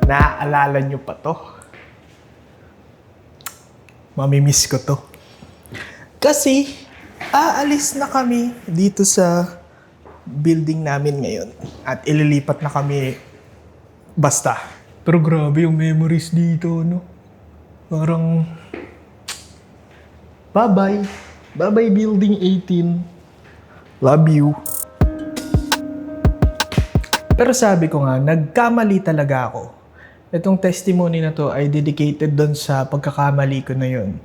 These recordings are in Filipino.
Naaalala nyo pa to? Mamimiss ko to. Kasi, aalis na kami dito sa building namin ngayon. At ililipat na kami basta. Pero grabe yung memories dito, no? Parang, bye-bye. Bye-bye, Building 18. Love you. Pero sabi ko nga, nagkamali talaga ako. Itong testimony na to ay dedicated doon sa pagkakamali ko na yun.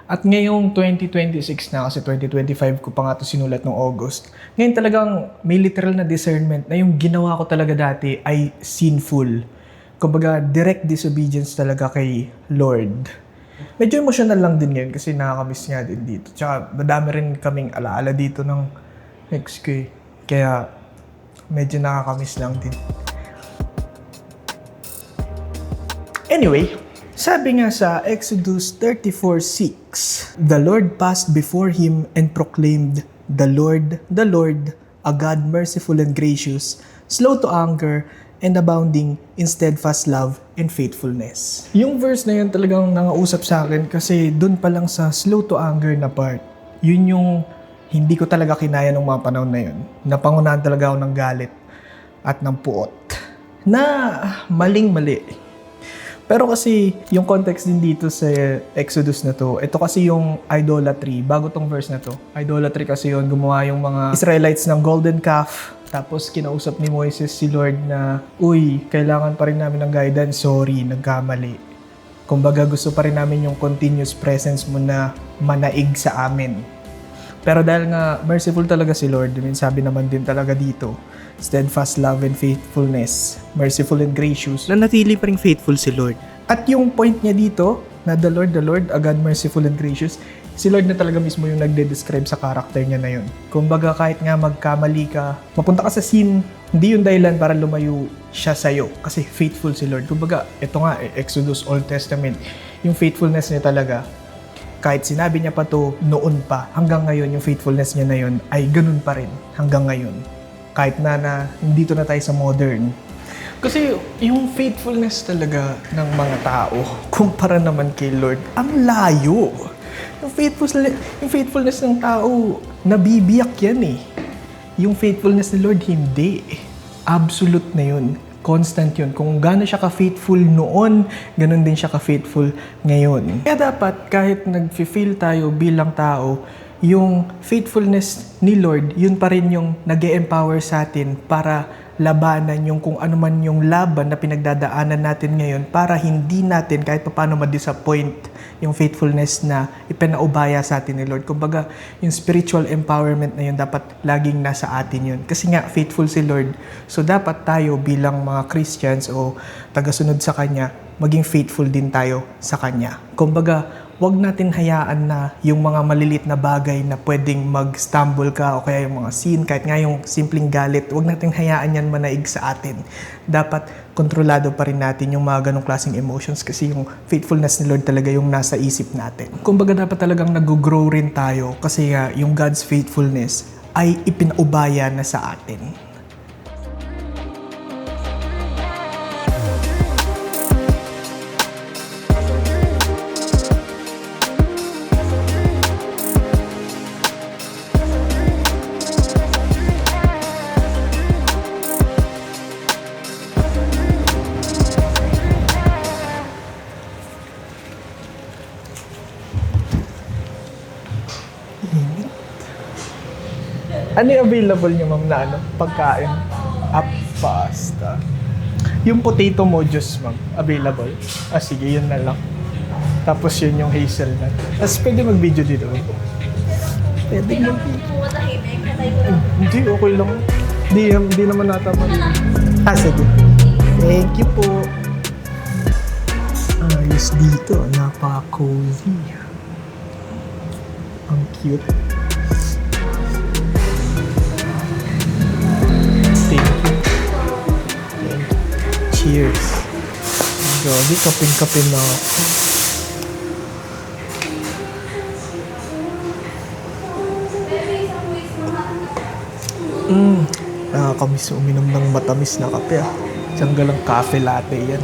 At ngayong 2026 na, kasi 2025 ko pa nga ito sinulat noong August. Ngayon talagang may literal na discernment na yung ginawa ko talaga dati ay sinful. Kumbaga, direct disobedience talaga kay Lord. Medyo emotional lang din ngayon kasi nakakamiss nga din dito. Tsaka madami rin kaming alaala dito ng ex ko eh. Kaya medyo nakakamiss lang din. Anyway, sabi nga sa Exodus 34:6, "The Lord passed before him and proclaimed, the Lord, a God merciful and gracious, slow to anger, and abounding in steadfast love and faithfulness." Yung verse na yun talagang nangausap sa akin kasi dun pa lang sa slow to anger na part, yun yung hindi ko talaga kinaya nung mga panahon na yun. Napangunahan talaga ako ng galit at ng puot na maling-mali. Pero kasi yung context din dito sa Exodus na to, ito kasi yung idolatry, bago tong verse na to. Idolatry kasi yun, gumawa yung mga Israelites ng golden calf, tapos kinausap ni Moises si Lord na, uy, kailangan pa rin namin ng guidance, sorry, nagkamali. Kumbaga gusto pa rin namin yung continuous presence mo na manaig sa amin. Pero dahil nga merciful talaga si Lord, sabi naman din talaga dito, steadfast love and faithfulness, merciful and gracious, nanatili pa rin faithful si Lord. At yung point niya dito, na the Lord, a God merciful and gracious, si Lord na talaga mismo yung nagde-describe sa character niya na yun. Kumbaga kahit nga magkamali ka, mapunta ka sa sin, hindi yung dahilan para lumayo siya sa'yo. Kasi faithful si Lord. Kumbaga, ito nga, Exodus, Old Testament, yung faithfulness niya talaga, kahit sinabi niya pa to noon pa, hanggang ngayon, yung faithfulness niya na yun ay ganun pa rin hanggang ngayon. Kahit na dito na tayo sa modern. Kasi yung faithfulness talaga ng mga tao, kumpara naman kay Lord, ang layo. Yung faithfulness ng tao, nabibiyak yan eh. Yung faithfulness ni Lord, hindi. Absolute na yun. Constant yun. Kung gaano siya ka-faithful noon, ganun din siya ka-faithful ngayon. Kaya dapat, kahit nag-feel tayo bilang tao, yung faithfulness ni Lord, yun pa rin yung nag-e-empower sa atin para labanan yung kung ano man yung laban na pinagdadaanan natin ngayon para hindi natin kahit paano ma-disappoint yung faithfulness na ipinaubaya sa atin ni Lord. Kumbaga, yung spiritual empowerment na yun dapat laging nasa atin yun. Kasi nga, faithful si Lord. So, dapat tayo bilang mga Christians o tagasunod sa Kanya, maging faithful din tayo sa Kanya. Kumbaga, wag natin hayaan na yung mga malilit na bagay na pwedeng mag-stumble ka o kaya yung mga sin, kahit nga yung simpleng galit, wag natin hayaan yan manaig sa atin. Dapat kontrolado pa rin natin yung mga ganong klaseng emotions kasi yung faithfulness ni Lord talaga yung nasa isip natin. Kumbaga dapat talagang nag-grow rin tayo kasi yung God's faithfulness ay ipinaubaya na sa atin. Ano yung available niyo, ma'am, na pagkain? Pasta. Yung potato mojos, ma'am, available? Sige, yun na lang. Tapos yun yung hazelnut. Tapos pwede mag-video dito. Pwede mag-video. Hindi, okay lang. Hindi naman natama. Sige. Thank you po. Ayos dito. Napaka-cozy. Ang cute. Cheers. Grabe, kapin-kapin na ako. Nakakamiss uminom ng matamis na kape. Tiyanggalang cafe latte yan.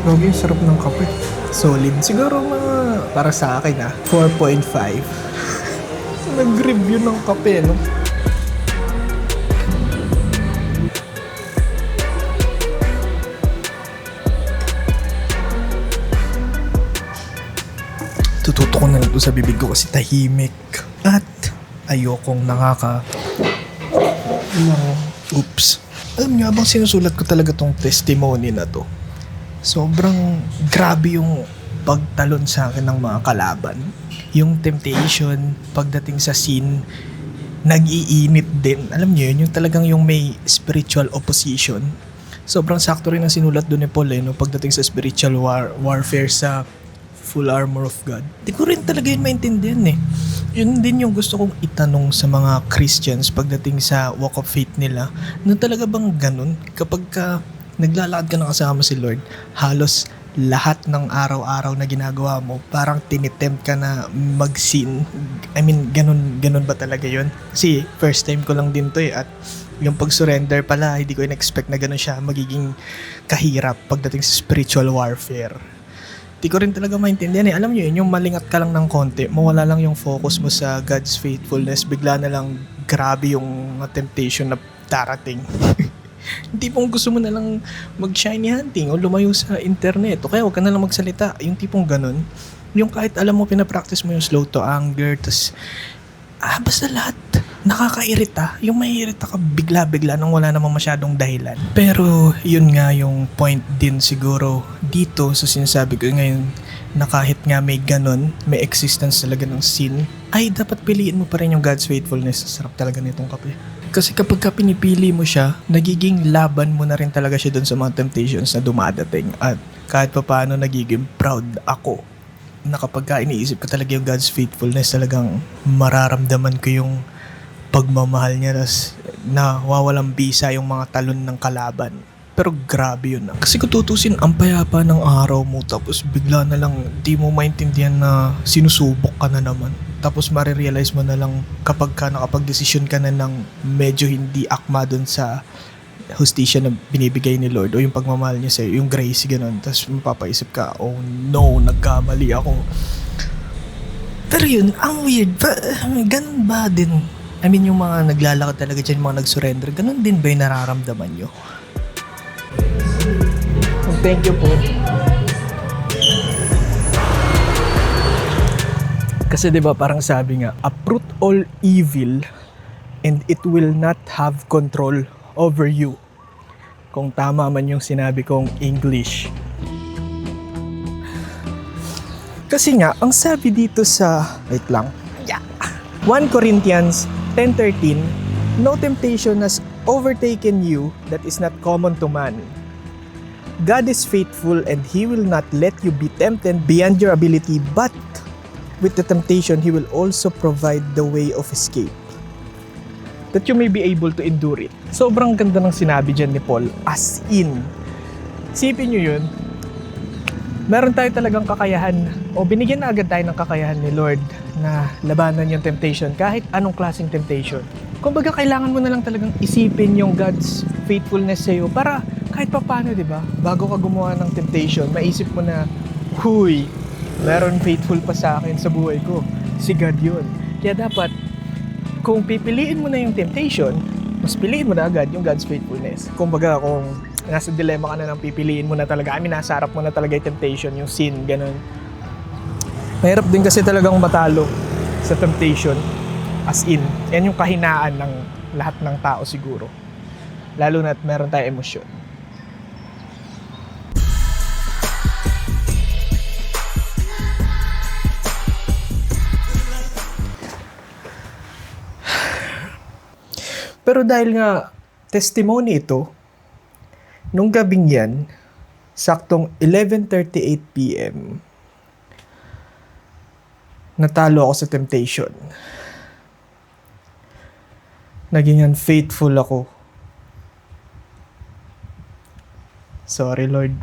Gogi, sarap ng kape. Solid. Siguro mga, para sa akin 4.5. Nag-review ng kape, no? Tututo ko na lang ito sa bibig ko kasi tahimik. At ayokong oops. Alam niyo, habang sinusulat ko talaga tong testimony na to, sobrang grabe yung pagtalon sa akin ng mga kalaban. Yung temptation, pagdating sa scene, nag-iinit din. Alam niyo yun, yung talagang yung may spiritual opposition. Sobrang sakto rin ang sinulat doon ni Paul no? Pagdating sa spiritual warfare sa full armor of God. Di ko rin talaga yun maintindihan Yun din yung gusto kong itanong sa mga Christians pagdating sa walk of faith nila. Na talaga bang ganun? Kapag naglalakad ka na kasama si Lord, halos lahat ng araw-araw na ginagawa mo, parang tinitempt ka na mag-sin. I mean, ganun ba talaga yun? Kasi first time ko lang din to at yung pag-surrender pala, hindi ko in-expect na ganun siya magiging kahirap pagdating sa spiritual warfare. Di ko rin talaga maintindihan Alam nyo yun, yung malingat ka lang ng konti, mawala lang yung focus mo sa God's faithfulness, bigla na lang grabe yung temptation na darating. Yung tipong gusto mo na lang mag-shiny hunting o lumayo sa internet o kaya huwag ka na lang magsalita. Yung tipong ganun. Yung kahit alam mo, pinapractice mo yung slow to anger, tas basta lahat nakakairita. Yung maiirita ka bigla-bigla nang wala namang masyadong dahilan. Pero yun nga yung point din siguro dito sa sinasabi ko ngayon na kahit nga may ganun, may existence talaga ng sin, ay dapat piliin mo pa rin yung God's faithfulness. Sarap talaga nitong kape. Kasi kapag ka pinipili mo siya, nagiging laban mo na rin talaga siya dun sa mga temptations na dumadating. At kahit pa paano nagiging proud ako na kapag ka iniisip ko talaga yung God's faithfulness, talagang mararamdaman ko yung pagmamahal niya, tas nawawalang bisa yung mga talon ng kalaban. Pero grabe yun Kasi kung tutusin, ang payapa ng araw mo, tapos bigla na lang di mo maintindihan na sinusubok ka na naman. Tapos marirealize mo na lang kapag ka nakapag-desisyon ka na ng medyo hindi akma dun sa hustisya na binibigay ni Lord o yung pagmamahal niya sa'yo, yung grace, ganun. Tapos mapapaisip ka, oh no, nagkamali ako. Pero yun, ang weird. Ganun ba din? I mean, yung mga naglalakad talaga dyan, mga nag-surrender, ganun din ba yung nararamdaman nyo? Thank you po. Kasi diba parang sabi nga, uproot all evil and it will not have control over you. Kung tama man yung sinabi kong English. Kasi nga, ang sabi dito sa, 1 Corinthians 10:13, no temptation has overtaken you that is not common to man. God is faithful and He will not let you be tempted beyond your ability, but with the temptation, He will also provide the way of escape, that you may be able to endure it. Sobrang ganda ng sinabi dyan ni Paul, as in. Isipin nyo yun, meron tayo talagang kakayahan, o binigyan na agad tayo ng kakayahan ni Lord na labanan yung temptation, kahit anong klaseng temptation. Kumbaga, kailangan mo na lang talagang isipin yung God's faithfulness sa'yo para kahit pa paano, di ba? Bago ka gumawa ng temptation, maisip mo na, huy, meron faithful pa sa akin sa buhay ko. Si God yun. Kaya dapat, kung pipiliin mo na yung temptation, mas piliin mo na agad yung God's faithfulness. Kumbaga, kung nasa dilemma ka na ng pipiliin mo na talaga, nasa harap mo na talaga yung temptation, yung sin, ganun. Mahirap din kasi talagang matalo sa temptation. As in, yan yung kahinaan ng lahat ng tao siguro. Lalo na't meron tayong emosyon. Pero dahil nga testimony ito, nung gabing yan, saktong 11:38 PM, natalo ako sa temptation. Naging unfaithful ako. Sorry, Lord.